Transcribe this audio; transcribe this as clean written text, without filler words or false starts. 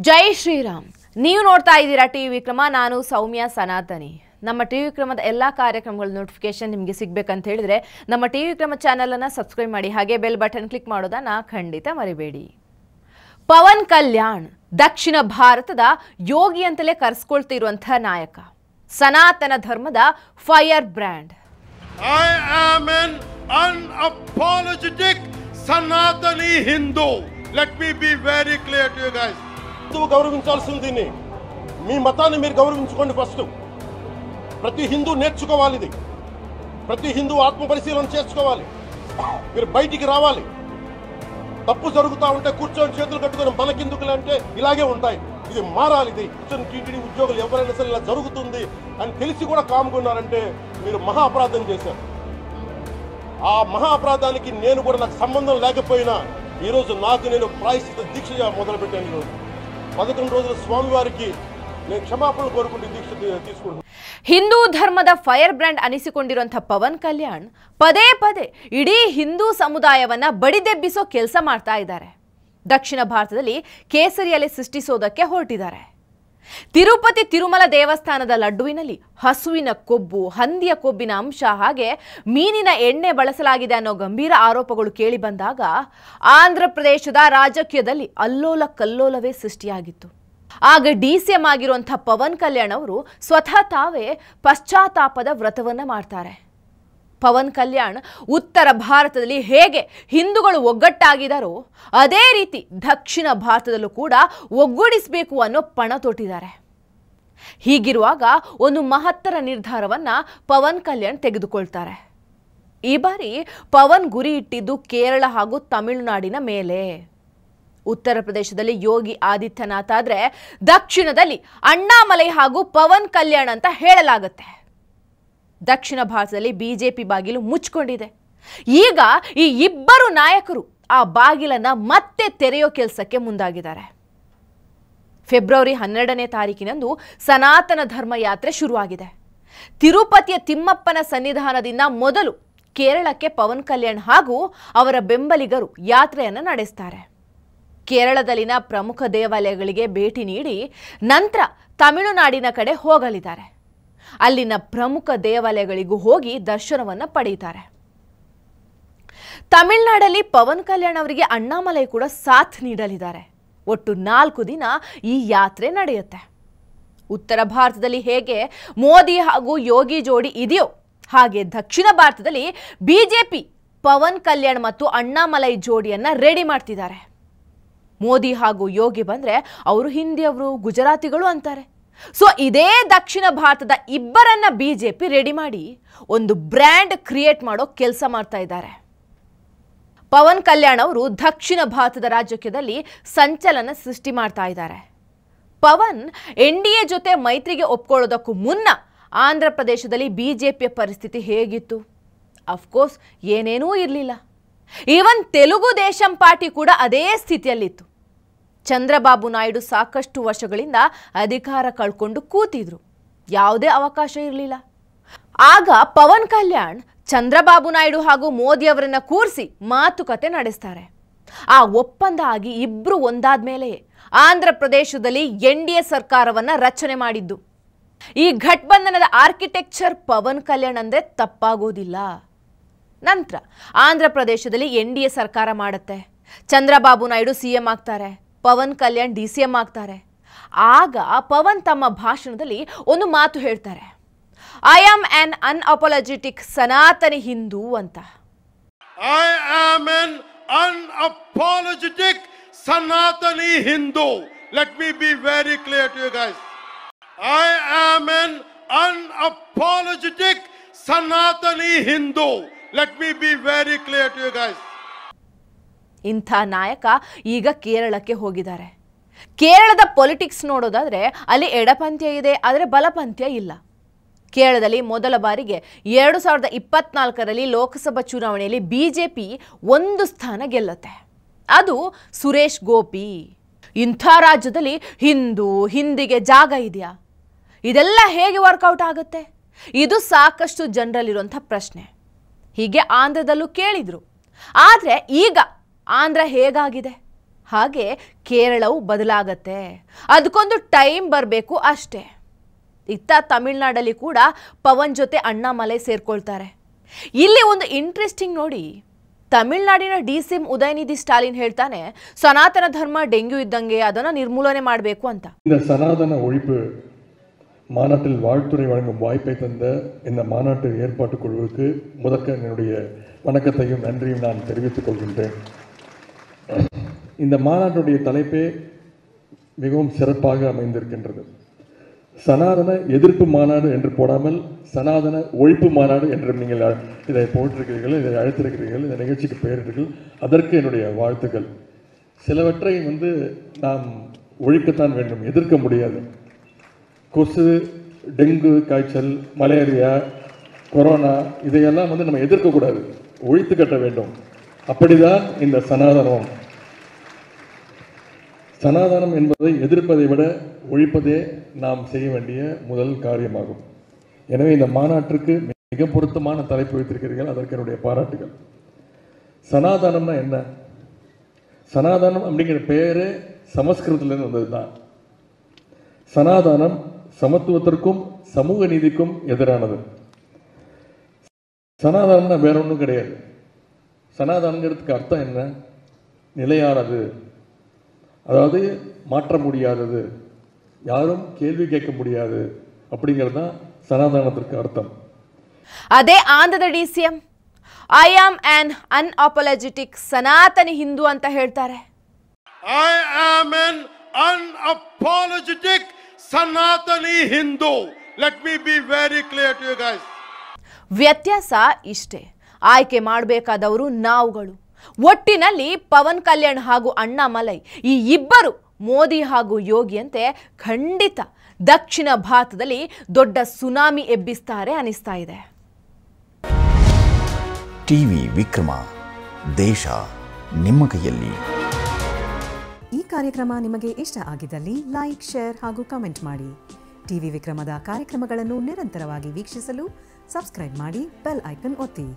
ಜೈ ಶ್ರೀರಾಮ್. ನೀವು ನೋಡ್ತಾ ಇದ್ದೀರಾ ಟಿವಿ ವಿಕ್ರಮ. ನಾನು ಸೌಮ್ಯ ಸನಾತನಿ. ನಮ್ಮ ಟಿವಿ ವಿಕ್ರಮದ ಎಲ್ಲ ಕಾರ್ಯಕ್ರಮಗಳ ನೋಟಿಫಿಕೇಶನ್ ನಿಮಗೆ ಸಿಗಬೇಕಂತ ಹೇಳಿದ್ರೆ ನಮ್ಮ ಟಿವಿ ವಿಕ್ರಮ ಚಾನೆಲ್ ಅನ್ನು ಸಬ್ಸ್ಕ್ರೈಬ್ ಮಾಡಿ, ಹಾಗೆ ಬೆಲ್ ಬಟನ್ ಕ್ಲಿಕ್ ಮಾಡೋದನ್ನ ಖಂಡಿತ ಮರಿಬೇಡಿ. ಪವನ್ ಕಲ್ಯಾಣ್ ದಕ್ಷಿಣ ಭಾರತದ ಯೋಗಿ ಅಂತಲೇ ಕರೆಸ್ಕೊಳ್ತಿರುವಂತಹ ನಾಯಕ, ಸನಾತನ ಧರ್ಮದ fire brand. I am an unapologetic Sanatani Hindu. Let me be very clear to you guys. గౌరవించాల్సింది మీ మతాన్ని మీరు గౌరవించుకోండి. ఫస్ట్ ప్రతి హిందూ నేర్చుకోవాలి, ఇది ప్రతి హిందూ ఆత్మ పరిశీలన చేసుకోవాలి. మీరు బయటికి రావాలి. తప్పు జరుగుతూ ఉంటే కూర్చొని చేతులు కట్టుకొని మనకెందుకులే అంటే ఇలాగే ఉంటాయి. ఇది మారాలి. ఇది కూర్చొని టీటీడీ ఉద్యోగులు ఎవరైనా సరే ఇలా జరుగుతుంది అని తెలిసి కూడా కామ్గున్నారంటే మీరు మహా అపరాధం చేశారు. ఆ మహా అపరాధానికి నేను కూడా నాకు సంబంధం లేకపోయినా ఈరోజు నేను ప్రాయశ్చిత దీక్ష మొదలుపెట్టాను. ఈరోజు 11 రోజుల స్వామివారికి నేను క్షమాపణ కోరుకుంటూ దీక్ష తీసుకుంటున్నాను. ಹಿಂದೂ ಧರ್ಮದ ಫೈರ್ ಬ್ರ್ಯಾಂಡ್ ಅನಿಸಿಕೊಂಡಿರುವಂತಹ ಪವನ್ ಕಲ್ಯಾಣ್ ಪದೇ ಪದೇ ಇಡೀ ಹಿಂದೂ ಸಮುದಾಯವನ್ನ ಬಡಿದೆಬ್ಬಿಸೋ ಕೆಲಸ ಮಾಡ್ತಾ ಇದ್ದಾರೆ. ದಕ್ಷಿಣ ಭಾರತದಲ್ಲಿ ಕೇಸರಿ ಅಲೆ ಸೃಷ್ಟಿಸೋದಕ್ಕೆ ಹೊರಟಿದ್ದಾರೆ. ತಿರುಪತಿ ತಿರುಮಲ ದೇವಸ್ಥಾನದ ಲಡ್ಡುವಿನಲ್ಲಿ ಹಸುವಿನ ಕೊಬ್ಬು, ಹಂದಿಯ ಕೊಬ್ಬಿನ ಅಂಶ, ಹಾಗೆ ಮೀನಿನ ಎಣ್ಣೆ ಬಳಸಲಾಗಿದೆ ಅನ್ನೋ ಗಂಭೀರ ಆರೋಪಗಳು ಕೇಳಿ ಬಂದಾಗ ಆಂಧ್ರ ಪ್ರದೇಶದ ರಾಜಕೀಯದಲ್ಲಿ ಅಲ್ಲೋಲ ಕಲ್ಲೋಲವೇ ಸೃಷ್ಟಿಯಾಗಿತ್ತು. ಆಗ ಡಿಸಿಎಂ ಆಗಿರುವಂತಹ ಪವನ್ ಕಲ್ಯಾಣ್ ಅವರು ಸ್ವತಃ ತಾವೇ ಪಶ್ಚಾತ್ತಾಪದ ವ್ರತವನ್ನ ಮಾಡ್ತಾರೆ. ಪವನ್ ಕಲ್ಯಾಣ್ ಉತ್ತರ ಭಾರತದಲ್ಲಿ ಹೇಗೆ ಹಿಂದೂಗಳು ಒಗ್ಗಟ್ಟಾಗಿದ್ದಾರೋ ಅದೇ ರೀತಿ ದಕ್ಷಿಣ ಭಾರತದಲ್ಲೂ ಕೂಡ ಒಗ್ಗೂಡಿಸಬೇಕು ಅನ್ನೋ ಪಣ ತೊಟ್ಟಿದ್ದಾರೆ. ಹೀಗಿರುವಾಗ ಒಂದು ಮಹತ್ತರ ನಿರ್ಧಾರವನ್ನ ಪವನ್ ಕಲ್ಯಾಣ್ ತೆಗೆದುಕೊಳ್ತಾರೆ. ಈ ಬಾರಿ ಪವನ್ ಗುರಿ ಇಟ್ಟಿದ್ದು ಕೇರಳ ಹಾಗೂ ತಮಿಳುನಾಡಿನ ಮೇಲೆ. ಉತ್ತರ ಪ್ರದೇಶದಲ್ಲಿ ಯೋಗಿ ಆದಿತ್ಯನಾಥ್ ಆದ್ರೆ ದಕ್ಷಿಣದಲ್ಲಿ ಅಣ್ಣಾಮಲೈ ಹಾಗೂ ಪವನ್ ಕಲ್ಯಾಣ್ ಅಂತ ಹೇಳಲಾಗುತ್ತೆ. ದಕ್ಷಿಣ ಭಾರತದಲ್ಲಿ ಬಿಜೆಪಿ ಬಾಗಿಲು ಮುಚ್ಕೊಂಡಿದೆ. ಈಗ ಈ ಇಬ್ಬರು ನಾಯಕರು ಆ ಬಾಗಿಲನ್ನ ಮತ್ತೆ ತೆರೆಯೋ ಕೆಲಸಕ್ಕೆ ಮುಂದಾಗಿದ್ದಾರೆ. ಫೆಬ್ರವರಿ 12ನೇ ತಾರೀಕಿನಂದು ಸನಾತನ ಧರ್ಮ ಯಾತ್ರೆ ಶುರುವಾಗಿದೆ. ತಿರುಪತಿಯ ತಿಮ್ಮಪ್ಪನ ಸನ್ನಿಧಾನದಿಂದ ಮೊದಲು ಕೇರಳಕ್ಕೆ ಪವನ್ ಕಲ್ಯಾಣ್ ಹಾಗೂ ಅವರ ಬೆಂಬಲಿಗರು ಯಾತ್ರೆಯನ್ನು ನಡೆಸ್ತಾರೆ. ಕೇರಳದಲ್ಲಿನ ಪ್ರಮುಖ ದೇವಾಲಯಗಳಿಗೆ ಭೇಟಿ ನೀಡಿ ನಂತರ ತಮಿಳುನಾಡಿನ ಕಡೆ ಹೋಗಲಿದ್ದಾರೆ. ಅಲ್ಲಿನ ಪ್ರಮುಖ ದೇವಾಲಯಗಳಿಗೂ ಹೋಗಿ ದರ್ಶನವನ್ನು ಪಡೆಯುತ್ತಾರೆ. ತಮಿಳುನಾಡಲ್ಲಿ ಪವನ್ ಕಲ್ಯಾಣ್ ಅವರಿಗೆ ಅಣ್ಣಾಮಲೈ ಕೂಡ ಸಾಥ್ ನೀಡಲಿದ್ದಾರೆ. ಒಟ್ಟು 4 ದಿನ ಈ ಯಾತ್ರೆ ನಡೆಯುತ್ತೆ. ಉತ್ತರ ಭಾರತದಲ್ಲಿ ಹೇಗೆ ಮೋದಿ ಹಾಗೂ ಯೋಗಿ ಜೋಡಿ ಇದೆಯೋ ಹಾಗೆ ದಕ್ಷಿಣ ಭಾರತದಲ್ಲಿ ಬಿಜೆಪಿ ಪವನ್ ಕಲ್ಯಾಣ್ ಮತ್ತು ಅಣ್ಣಾಮಲೈ ಜೋಡಿಯನ್ನ ರೆಡಿ ಮಾಡ್ತಿದ್ದಾರೆ. ಮೋದಿ ಹಾಗೂ ಯೋಗಿ ಬಂದ್ರೆ ಅವರು ಹಿಂದಿಯವರು, ಗುಜರಾತಿಗಳು ಅಂತಾರೆ. ಸೊ ಇದೇ ದಕ್ಷಿಣ ಭಾರತದ ಇಬ್ಬರನ್ನ ಬಿಜೆಪಿ ರೆಡಿ ಮಾಡಿ ಒಂದು ಬ್ರ್ಯಾಂಡ್ ಕ್ರಿಯೇಟ್ ಮಾಡೋ ಕೆಲಸ ಮಾಡ್ತಾ ಇದ್ದಾರೆ. ಪವನ್ ಕಲ್ಯಾಣ್ ಅವರು ದಕ್ಷಿಣ ಭಾರತದ ರಾಜಕೀಯದಲ್ಲಿ ಸಂಚಲನ ಸೃಷ್ಟಿ ಮಾಡ್ತಾ ಇದ್ದಾರೆ. ಪವನ್ ಎನ್ಡಿಎ ಜೊತೆ ಮೈತ್ರಿಗೆ ಒಪ್ಕೊಳ್ಳೋದಕ್ಕೂ ಮುನ್ನ ಆಂಧ್ರ ಪ್ರದೇಶದಲ್ಲಿ ಬಿಜೆಪಿಯ ಪರಿಸ್ಥಿತಿ ಹೇಗಿತ್ತು? ಅಫ್ಕೋರ್ಸ್ ಏನೇನೂ ಇರಲಿಲ್ಲ. ಈವನ್ ತೆಲುಗು ದೇಶಂ ಪಾರ್ಟಿ ಕೂಡ ಅದೇ ಸ್ಥಿತಿಯಲ್ಲಿತ್ತು. ಚಂದ್ರಬಾಬು ನಾಯ್ಡು ಸಾಕಷ್ಟು ವರ್ಷಗಳಿಂದ ಅಧಿಕಾರ ಕಳ್ಕೊಂಡು ಕೂತಿದ್ರು. ಯಾವುದೇ ಅವಕಾಶ ಇರಲಿಲ್ಲ. ಆಗ ಪವನ್ ಕಲ್ಯಾಣ್ ಚಂದ್ರಬಾಬು ನಾಯ್ಡು ಹಾಗೂ ಮೋದಿ ಅವರನ್ನ ಕೂರಿಸಿ ಮಾತುಕತೆ ನಡೆಸ್ತಾರೆ. ಆ ಒಪ್ಪಂದ ಆಗಿ ಇಬ್ರು ಒಂದಾದ್ಮೇಲೆ ಆಂಧ್ರ ಪ್ರದೇಶದಲ್ಲಿ ಎನ್ಡಿಎ ಸರ್ಕಾರವನ್ನ ರಚನೆ ಮಾಡಿದ್ದು. ಈ ಘಟಬಂಧನದ ಆರ್ಕಿಟೆಕ್ಚರ್ ಪವನ್ ಕಲ್ಯಾಣ್ ಅಂದ್ರೆ ತಪ್ಪಾಗೋದಿಲ್ಲ. ನಂತರ ಆಂಧ್ರ ಪ್ರದೇಶದಲ್ಲಿ ಎನ್ಡಿಎ ಸರ್ಕಾರ ಮಾಡುತ್ತೆ. ಚಂದ್ರಬಾಬು ನಾಯ್ಡು ಸಿಎಂ ಆಗ್ತಾರೆ, ಪವನ್ ಕಲ್ಯಾಣ್ ಡಿಸಿಎಂ ಆಗ್ತಾರೆ. ಆಗ ಪವನ್ ತಮ್ಮ ಭಾಷಣದಲ್ಲಿ ಒಂದು ಮಾತು ಹೇಳ್ತಾರೆ, ಐ ಆಮ್ ಆನ್ ಅನ್ಅಪಾಲಜೆಟಿಕ್ ಸನಾತನಿ ಹಿಂದೂ ಅಂತ. I am an unapologetic Sanatani Hindu. Let me be very clear to you guys. I am an unapologetic Sanatani Hindu. Let me be very clear to you guys. ಇಂಥ ನಾಯಕ ಈಗ ಕೇರಳಕ್ಕೆ ಹೋಗಿದ್ದಾರೆ. ಕೇರಳದ politics ನೋಡೋದಾದ್ರೆ ಅಲ್ಲಿ ಎಡಪಂಥ್ಯ ಇದೆ, ಆದರೆ ಬಲಪಂಥ್ಯ ಇಲ್ಲ. ಕೇರಳದಲ್ಲಿ ಮೊದಲ ಬಾರಿಗೆ 2024ರಲ್ಲಿ ಲೋಕಸಭಾ ಚುನಾವಣೆಯಲ್ಲಿ ಬಿಜೆಪಿ 1 ಸ್ಥಾನ ಗೆಲ್ಲುತ್ತೆ. ಅದು ಸುರೇಶ್ ಗೋಪಿ. ಇಂಥ ರಾಜ್ಯದಲ್ಲಿ ಹಿಂದಿಗೆ ಜಾಗ ಇದೆಯಾ? ಇದೆಲ್ಲ ಹೇಗೆ ವರ್ಕೌಟ್ ಆಗುತ್ತೆ? ಇದು ಸಾಕಷ್ಟು ಜನರಲ್ಲಿರುವಂಥ ಪ್ರಶ್ನೆ. ಹೀಗೆ ಆಂಧ್ರದಲ್ಲೂ ಕೇಳಿದ್ರು. ಆದರೆ ಈಗ ಆಂಧ್ರ ಹೇಗಾಗಿದೆ? ಹಾಗೆ ಕೇರಳವು ಬದಲಾಗತ್ತೆ, ಅದಕ್ಕೊಂದು ಟೈಮ್ ಬರಬೇಕು ಅಷ್ಟೇ. ಇತ್ತ ತಮಿಳುನಾಡಲ್ಲಿ ಕೂಡ ಪವನ್ ಜೊತೆ ಅಣ್ಣಾಮಲೈ ಸೇರ್ಕೊಳ್ತಾರೆ. ಇಲ್ಲಿ ಒಂದು ಇಂಟ್ರೆಸ್ಟಿಂಗ್ ನೋಡಿ, ತಮಿಳುನಾಡಿನ ಡಿ.ಸಿ.ಎಂ ಉದಯನಿಧಿ ಸ್ಟಾಲಿನ್ ಹೇಳ್ತಾನೆ, ಸನಾತನ ಧರ್ಮ ಡೆಂಗ್ಯೂ ಇದ್ದಂಗೆ, ಅದನ್ನು ನಿರ್ಮೂಲನೆ ಮಾಡಬೇಕು ಅಂತ. இந்த சனாதன ஒழிப்பு மாநாட்டில் வாழ்த்துறை வழங்கும் வாய்ப்பை தந்த இந்த மாநாட்டு ஏற்பாட்டு குழுவுக்கு முதற்க என்னுடைய வணக்கத்தையும் நன்றியும் நான் தெரிவித்துக் கொள்கின்றேன். இந்த மாநாட்டுடைய தலைப்பே மிகவும் சிறப்பாக அமைந்திருக்கின்றது. சனாதன எதிர்ப்பு மாநாடு என்று போடாமல் சனாதன ஒழிப்பு மாநாடு என்று நீங்கள் இதை போட்டிருக்கிறீர்கள், இதை அழைத்திருக்கிறீர்கள், இந்த நிகழ்ச்சிக்கு பெயரிட்டீர்கள். அதற்கு என்னுடைய வாழ்த்துக்கள். சிலவற்றை நாம் ஒழிக்கத்தான் வேண்டும், எதிர்க்க முடியாது. கொசு, டெங்கு காய்ச்சல், மலேரியா, கொரோனா இதையெல்லாம் நம்ம எதிர்க்கக்கூடாது, ஒழித்து கட்ட வேண்டும். அப்படிதான் இந்த சனாதனம். சனாதனம் என்பதை எதிர்ப்பதை விட ஒழிப்பதே நாம் செய்ய வேண்டிய முதல் காரியமாகும். எனவே இந்த மாநாட்டிற்கு மிக பொருத்தமான தலைப்பு வைத்திருக்கிறீர்கள், அதற்கு என்னுடைய பாராட்டுகள். சனாதனம்னா என்ன? சனாதனம் அப்படிங்கிற பெயரே சமஸ்கிருதத்திலிருந்து வந்தது தான். சனாதனம் சமத்துவத்திற்கும் சமூக நீதிக்கும் எதிரானது. சனாதனம்னா வேற ஒன்றும் கிடையாது. சனாதனங்கிறதுக்கு அர்த்தம் என்ன? நிலையானது, அதாவது மாற்ற முடியாதது, யாரும் கேள்வி கேட்க முடியாது அப்படிங்கிறது தான் சனாதனத்திற்கு அர்த்தம். ಅದೇ ಆಂಧ್ರದ ಡಿ.ಸಿ.ಎಂ ಐ ಆಮ್ ಆನ್ ಅನ್ಅಪಾಲಜೆಟಿಕ್ ಸನಾತನಿ ಹಿಂದೂ ಅಂತ ಹೇಳ್ತಾರೆ. I am an unapologetic Sanatani Hindu. Let me be very clear to you guys. ವ್ಯತ್ಯಾಸ ಇಷ್ಟೇ, ಆಯ್ಕೆ ಮಾಡಬೇಕಾದವರು ನಾವುಗಳು. ಒಟ್ಟಿನಲ್ಲಿ ಪವನ್ ಕಲ್ಯಾಣ್ ಹಾಗೂ ಅಣ್ಣಾಮಲೈ ಈ ಇಬ್ಬರು ಮೋದಿ ಹಾಗೂ ಯೋಗಿಯಂತೆ ಖಂಡಿತ ದಕ್ಷಿಣ ಭಾರತದಲ್ಲಿ ದೊಡ್ಡ ಸುನಾಮಿ ಎಬ್ಬಿಸ್ತಾರೆ ಅನಿಸ್ತಾ ಇದೆ. ಟಿವಿ ವಿಕ್ರಮ, ದೇಶ ನಿಮ್ಮ ಕೈಯಲ್ಲಿ. ಈ ಕಾರ್ಯಕ್ರಮ ನಿಮಗೆ ಇಷ್ಟ ಆಗಿದ್ದಲ್ಲಿ ಲೈಕ್, ಶೇರ್ ಹಾಗೂ ಕಮೆಂಟ್ ಮಾಡಿ. ಟಿವಿ ವಿಕ್ರಮದ ಕಾರ್ಯಕ್ರಮಗಳನ್ನು ನಿರಂತರವಾಗಿ ವೀಕ್ಷಿಸಲು ಸಬ್ಸ್ಕ್ರೈಬ್ ಮಾಡಿ, ಬೆಲ್ ಐಕನ್ ಒತ್ತಿ.